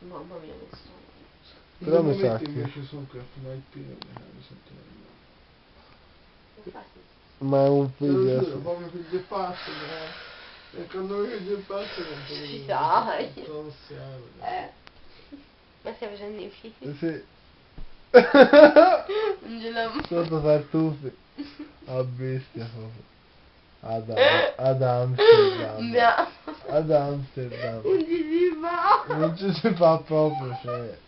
Mamma mia che sono. Però mi sa metti che... invece sul fino al pieno mi sento Infatti. Ma è un te lo video... giuro, proprio figlio e pazzo, e quando mi figlio e pazzo non Ci sai. tossiamo. Ma stai facendo i figli? Sì. Non ce l'ho Sotto tartufi. A bestia proprio. Ad Amsterdam. Andiamo. Ad Amsterdam. Non ci si fa. Non ci si fa proprio, cioè...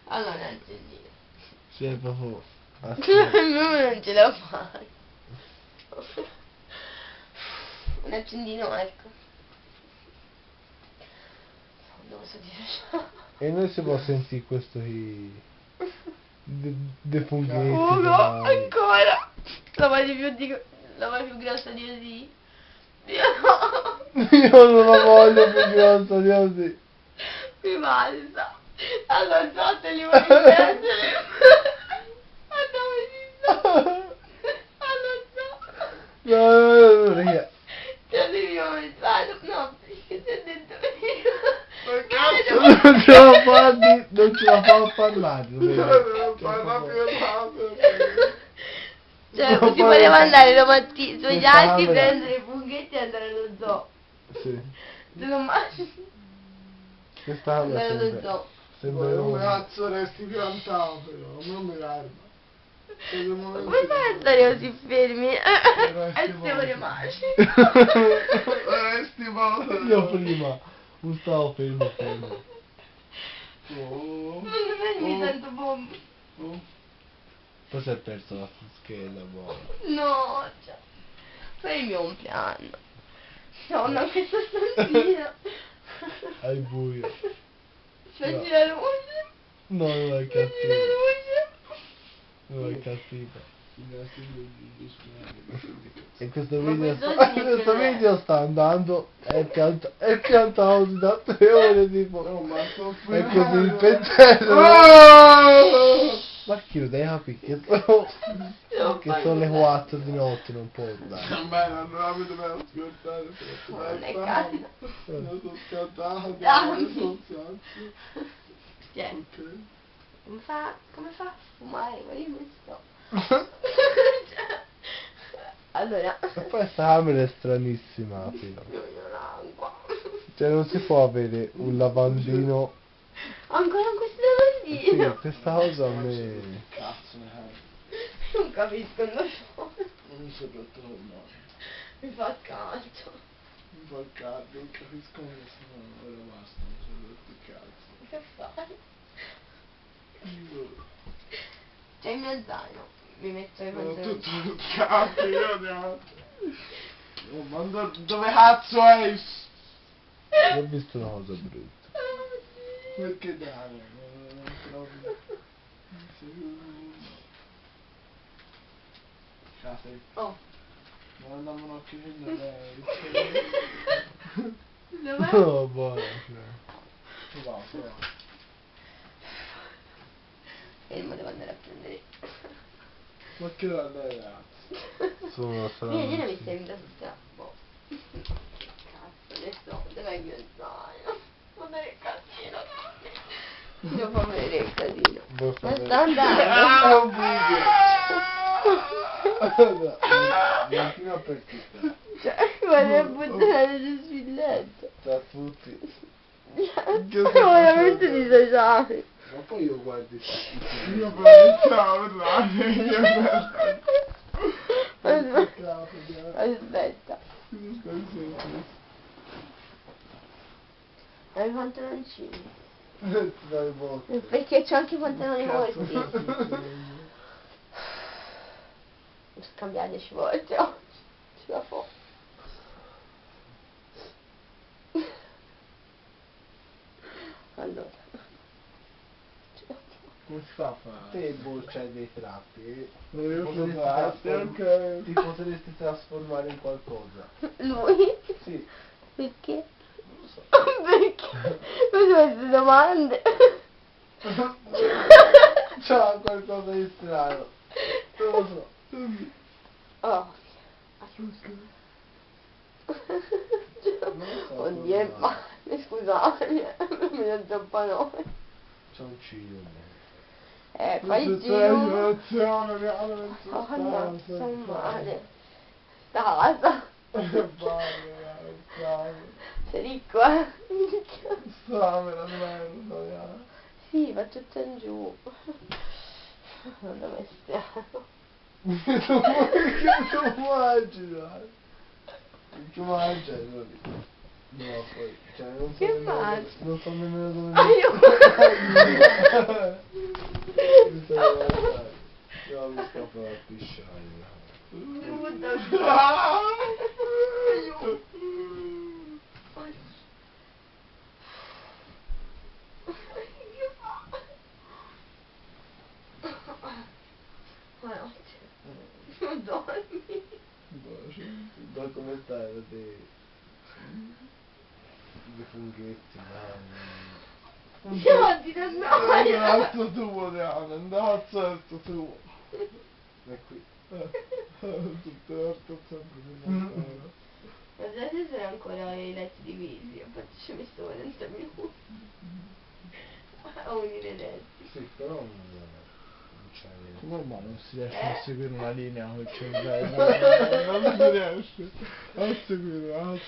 Allora, Angelina. Cioè proprio... Non ce la fai. Un accendino, ecco. Dove so dire? E noi si può sentire questo qui... De funghetti. Oh no, domani. ancora! La vai più grossa di così. Io non la voglio più grossa di così. Mi basta. Allora so te li vuoi prendere. Ma dove ci sto? Allora so. No, raga. Te lo devi pensare. No, perché ti ho detto io. Non ce la fa non ce la fa a parlare. Cioè, Non si fai- poteva andare domattina sugli Questa altri, camera. prendere i funghetti e andare allo zoo. Sì. Te lo mangi? Questa Andare allo sembra... zoo. Sembra Come un... cazzo resti piantato però, non mi garba. Ma come fai a stare così fermi? E stiamo rimasti. Resti morto. Io prima non stavo fermo. Oh, Non mi sento bomba. oh. Poi si è perso la scheda, buona. No, cioè. Poi il mio compleanno. Nonna, questa stanzina. Al buio. Spegni la luce. No, non è Spegni la cattivo. luce. Non è cattivo. E Ma questo video questo sta, sì, questo cos'è? video sta andando, è piantato da 3 ore tipo. No, ma sto È così il filmando. pensiero. Oh! Ma chi lo dai capire che sono, Devo che fare sono le cos'è? 4 di notte, non può dai. A me non avete mai ascoltato. Non è caldo. Non sono scattato, Dammi. non sono santo. Cioè, Ok. come fa a fumare questo? Allora. E poi sta camera è stranissima, fino. Io l'acqua. Cioè non si può avere un lavandino. Ancora questo Sì, lavandino. questa cosa a me... Cazzo ne hai. Non capisco, non so. Non so per tornare. Mi fa calcio. Mi fa caldo, non capisco come sono. Ora basta, non so per cazzo. Che fai? Io C'è il mio zaino. Mi metto i sono pantaloni. tutto cazzo, io ne ho. Oh, ma dove cazzo è? Ho visto una cosa brutta. Perché dai? Non trovi. Cazzo. Oh. Ma andavano a chiudere lei. Dov'è? No, buona, cioè. Ci va, ci va. Fermo, devo andare a prendere. Ma che da lei, ragazzi? Sono Vieni, mi strano. sembra sul strappo. Cazzo, adesso dov'è il mio zaino? Guarda che casino. Devo far vedere il casino. Vuoi Ma fare- sta andando. È un video. Non fino a partita. Cioè, guarda a buttare giù sul letto. Tra tutti. Veramente disociare. Ma poi io guardi tutti. Io per ciao, dai, io Aspetta. Cosa stai sempre? Hai i pantaloncini? Dai, botte. Perché c'ho anche i pantaloni Cazzo, corti. Scambiare 10 volte oggi. Ce la fa. Allora. Ce la fa. Come si fa a fare? Te c'hai dei tratti. Io sono Potresti parte, ok. Ti potresti trasformare in qualcosa. Lui? Sì. Perché? Non lo so. Perché? Mi sono queste domande. C'ha qualcosa di strano. Non lo so. Oh. Non lo so Oddio, cosa. scusate. me lo zappanone. C'è un ciglio. Fai il giro. Situazione, Oh no, sto male. Stasa. Sei ricco, eh? Sta veramente, Sì, va tutto in giù. Non dove stiamo. Che mangi, dai? Che mangi? No, poi, cioè, non so Che nemmeno mangi? non so nemmeno dove Aiuto! mi stai guardando. No, mi scappa la pisciaia. Non dormi. Da come stai? Da dei funghetti, man. Io ti annoia. Andazzo tuo, Diana, andazzo tuo. E qui. Tutte le orte sempre di mattina. Ma già se sono ancora i letti divisi, infatti ci ho messo 40 minuti a unire i letti. Sì, però non c'è niente. Normale, non si riesce a seguire una linea col cervello. Non si riesce a seguire una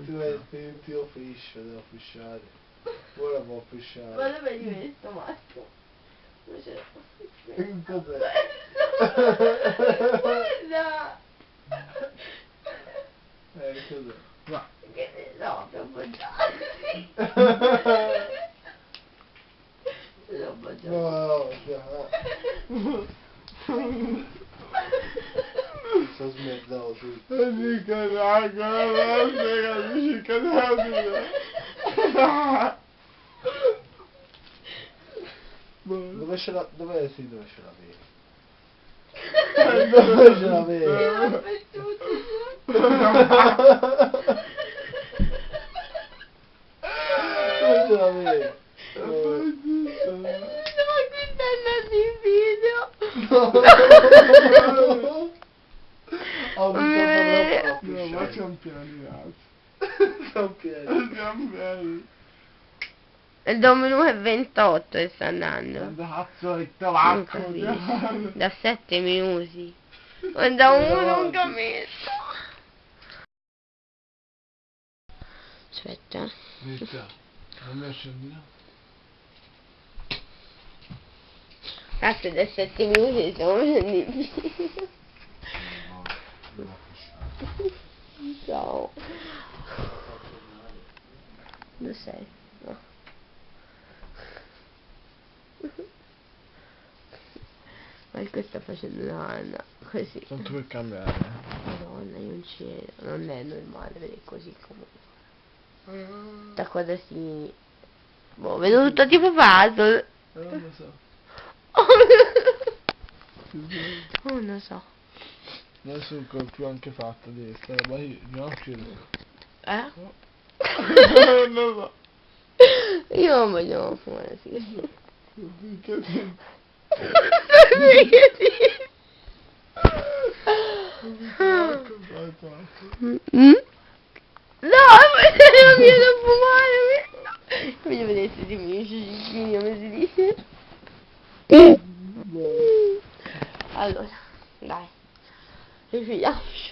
linea. Ti lo fiscia, devo fisciare. Ora può Ma fisciare. dove li messo, Marco? Non ce l'ho. Cos'è? Guarda! Cos'è? Va. Che ne so, per appoggiarsi. Per appoggiarsi. No, dai. Sono smezzato tutto. Dico raga, non dici che dove ce la... dove sì, dove ce l'avevi? Dove ce l'avevi? L'ho mettuto. Dove ce l'avevi? No, qui sta andando in video. Ho visto no, ma campioni, ragazzi. Campioni. Il domino è 28 e sta andando. Quando cazzo è Non tabacco? capisco. Da 7 minuti. Ma da un cametto. Aspetta. Aspetta, non mi accendiamo. Cazzo, da 7 minuti stiamo facendo il video. Ciao. Dove sei? No. Marco sta facendo una Anna, così. Tanto per cambiare. Madonna, io non ci vedo. Non è normale vedere così comunque. Da quadratini. Boh, vedo tutto tipo puzzle. Non lo so. Non lo so. Adesso ancora più anche fatto di sta roba io non credo. Eh? Non lo so. Io non voglio fumare sigarette. Che ti... Mm? No, non viene a fumare. Voglio vedere se ti mi cicchini, come si dice. Allora, dai. Rifiliamoci.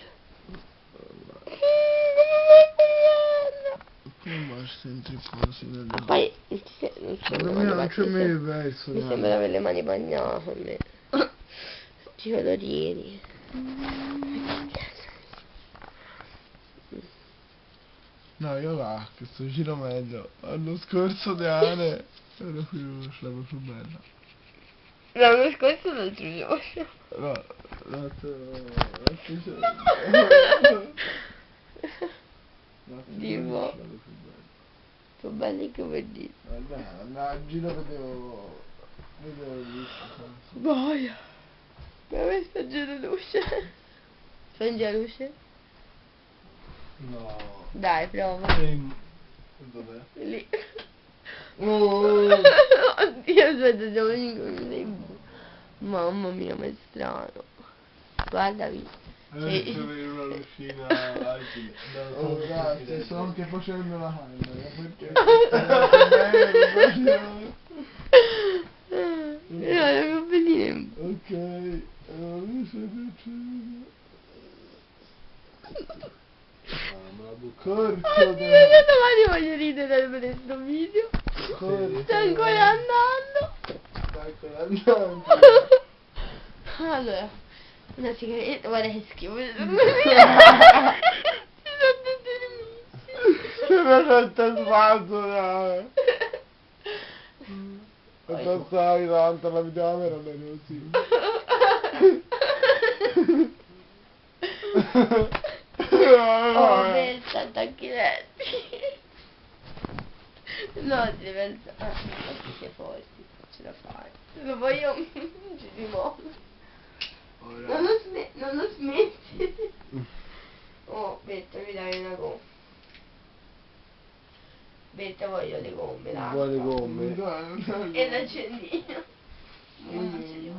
Ma senti così Ma poi non c'è mai verso. mi sembra di avere le mani bagnate a me. Ti colorini. No, io là, questo giro meglio. L'anno scorso Diane ero più, ce l'avevo più bella. L'anno scorso l'altro giorno. No, Dico. Sono belli che per dire. A giro vedevo il Boia. Dove sta giù la luce? Spegni la luce? No. Dai, prova. Dov'è? Lì. Oh. Oddio, aspetta, siamo in mamma mia, ma è strano. Guardavi. Adesso vedo una lucina agile. Oh, grazie, sto anche facendo la camera, perché Corto Domani voglio ridere per questo video. Corto. Sto ancora andando. Sta ancora andando. Allora, una sigaretta, guarda che schifo. Ci sono tutti nemici. Sono tutto spazzola. E passavi davanti alla videocamera così. Oh, pensa, tacchinetti. No, si deve alzare. Forse sei forti, ce la fai. Se lo vuoi io, ci si muove. Non lo smetti. Oh, Betta, mi dai una gomma. Betta, voglio le gomme, là. Vuole gomme. E l'accendino. Non ce li ho.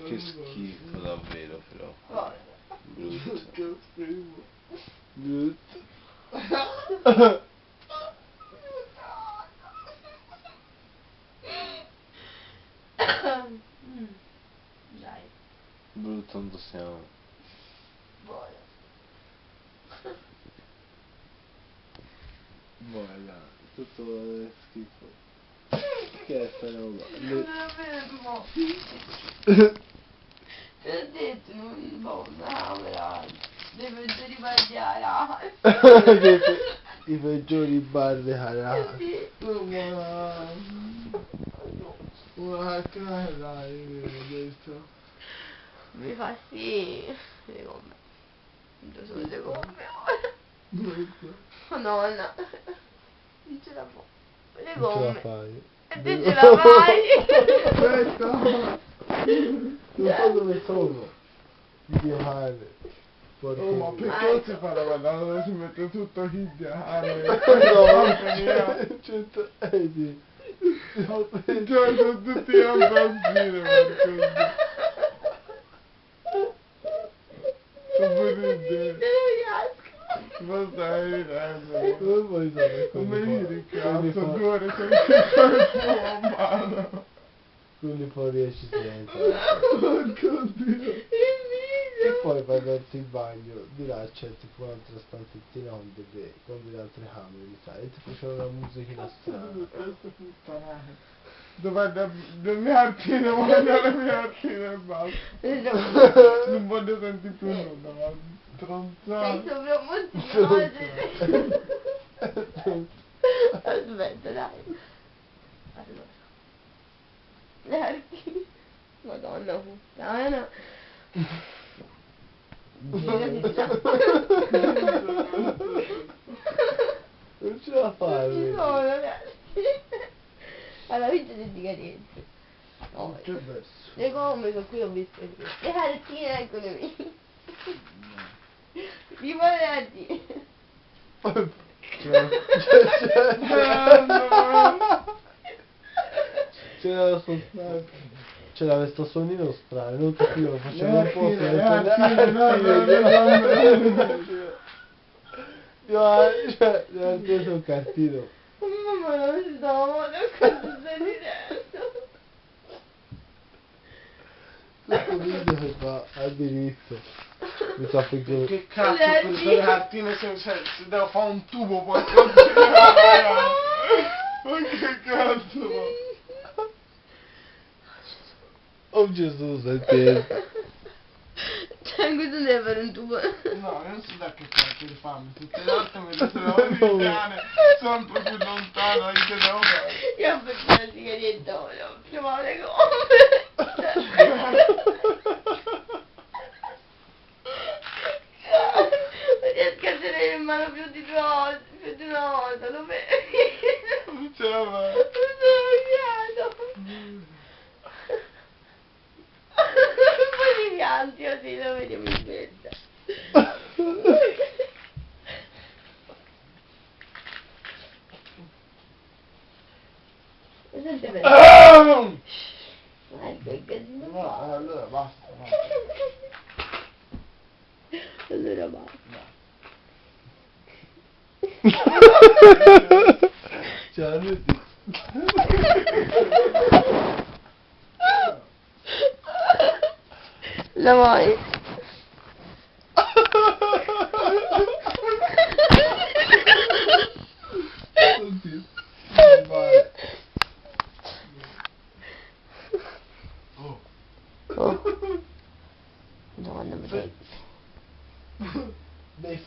Che schifo davvero però. Guarda. Che schifo. Brutto. Dai, Brutto non possiamo. buono. Buona, tutto schifo. Che è sta roba? Non me lo fermo. Te l'ho detto, non ho una camera. Devo riparare. I peggiori bar di Caracas. Una cara, io ho detto. Mi fa sì. Le gomme. Dove sono le gomme? Madonna. Non ce la può. Le Non ce la gomme. fai. E te ce la fai. Aspetta! Non so dove sono. Dio cane. Oh, ma perché non si fa la guardata dove si mette tutto indiano? No, 100 euro. Cioè, sono tutti a impazzire, Marco. Sono ridere. Ma stai ridendo. Come vuoi sapere Come ridi, quelli cazzo, fuori- gore, sei a mano. quelli fuori esci senza. Porco Dio. E poi vai verso il bagno, di là c'è tipo un'altra stanzettina con delle altre camere, sai, e ti facevano una musichina strana. Dov'è le mie artine, voglio le mie artine e basta. Non voglio sentire più nulla, ma Sei stronzato. sovramotivato. Aspetta, dai. Allora. Le arti. Madonna puttana. Non ce la fai, Non ci vedi? sono le arti. Alla vita di sigarette. Oh, Che verso? le gomme con cui ho visto le artine, eccole lì. Mi vuole le artine. C'era questo suonino strano, non capivo, lo facevo un po' Io preso un cartino. Mamma non si stava muovendo, cosa stai dicendo? Questo video che va all'inizio. Mi sa perché... Che cazzo, Le quelle artine. artine si deve fare un tubo poi continuare. Ma che cazzo? Oh Gesù, senti. Cioè, questo deve fare un tubo. No, io non so da che cazzo di farmi, tutte le volte mi ritrovo indiane, sempre più lontano, e che devo fare? Io ho fatto la sigaretta, volevo provare le gomme. Non riesco a tenere in mano più di una volta, lo vedi? Non ce la fai. Non sono fiato. Poi mi pianti così, lo vedi, mi smetta. Senti bene. Ecco che casino No, fa. allora basta. Allora basta. Cioè, lui ti... La vuoi?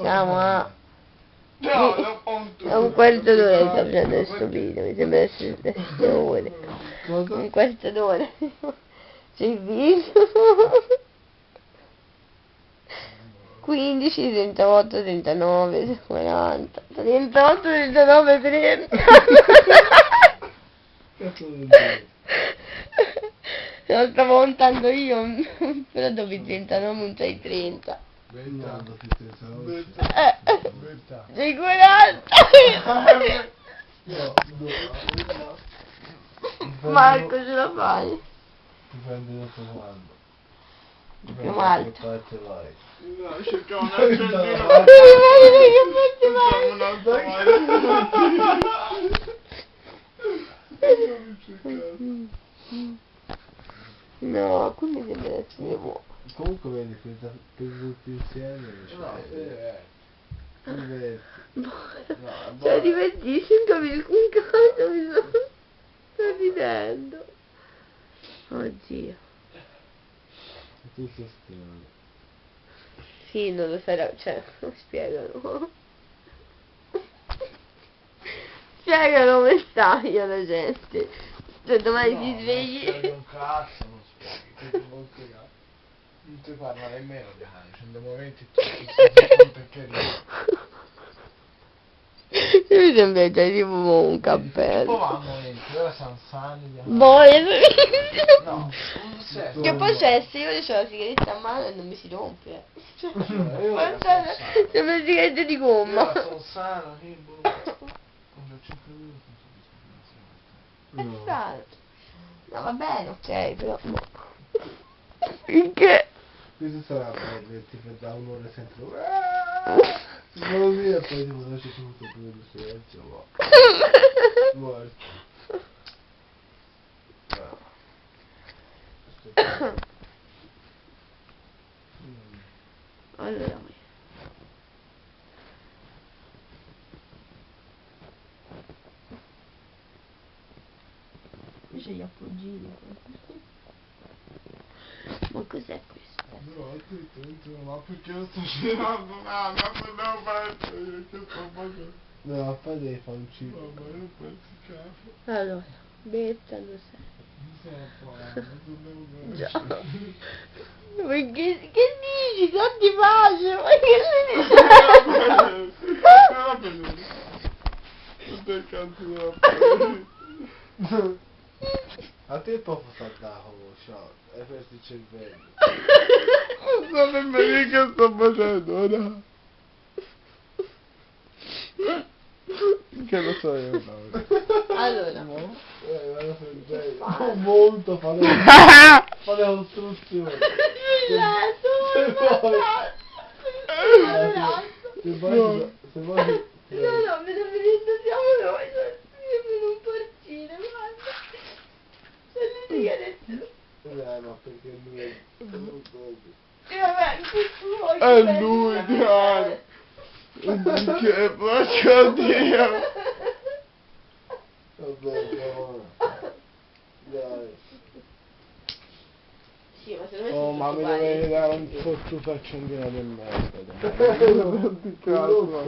Siamo a... No, non fa un È un quarto d'ora che sto facendo questo video, mi sembra essere 7 ore. Cosa? Un quarto d'ora. C'è il video. 15, 38, 39, 40, 38, 39, 30. Cazzo vuol dire? Lo stavo montando io, però dopo i 39 non c'hai 30. No, non ti pensa, non Verità. C'hai 40. No, no. Marco, ce la fai? Dipende da quando. Più alto. Che parte vai. No, cerchiamo un Dai, accendino. dai. Cerchiamo un altro No, qui mi sembra essere buono. Comunque vedi, per tutti insieme. Diverti. Cioè, divertissimo, capisco un caso, sto ridendo. Oddio. Tu sei strano. Sì, non lo sarà, cioè, spiegano. Spiegano come stai alla gente. Cioè, domani ti svegli. Non spieghi un cazzo, non spieghi. Che non spiegare. Non ti parla nemmeno di anni, c'è dei momenti perché Mi sembra già tipo un cappello. poi va a momenti, ora siamo sani di anni. Boh, No, non sei. che poi c'è, se io ho la sigaretta a mano e non mi si rompe. Cioè, Io sembra una sigaretta di gomma. sono sano, che boh. Non c'ho 5 minuti, È No. strano. No, va bene, ok, però... Finché... Questo sarà bello, tipo da un'ora sempre. Si sono via e poi tipo non c'è tutto più di silenzio, ma. Morto. Allora, c'è gli appoggiini. Ma cos'è questo? No, ma perché lo sto girando? No, ma non penso io che sto facendo. No, poi devi fare un cibo. Ma io penso cazzo. Allora, betta lo sai. Non so parlare, non devo Già. Ma che dici? Tanti pace, ma che ne dici? Che cazzo devo fare? A te può fare da ciao, hai perso il cervello. Non so nemmeno che sto facendo ora. Che lo so io, no. Allora, Guarda cervello. Molto fare costruzioni. Se vuoi, se vuoi. No, no, me lo vedete, siamo noi, siamo in un porcino, guarda. C'è le sigarette. Ma perché lui è brutto. E vabbè, tu vuoi È lui, Diana. Che faccio Dio. Vabbè, andiamo. Dai. Sì, ma se non Oh, ma mi dovevi dare un sottofaccendino di merda. Non ti cazzo.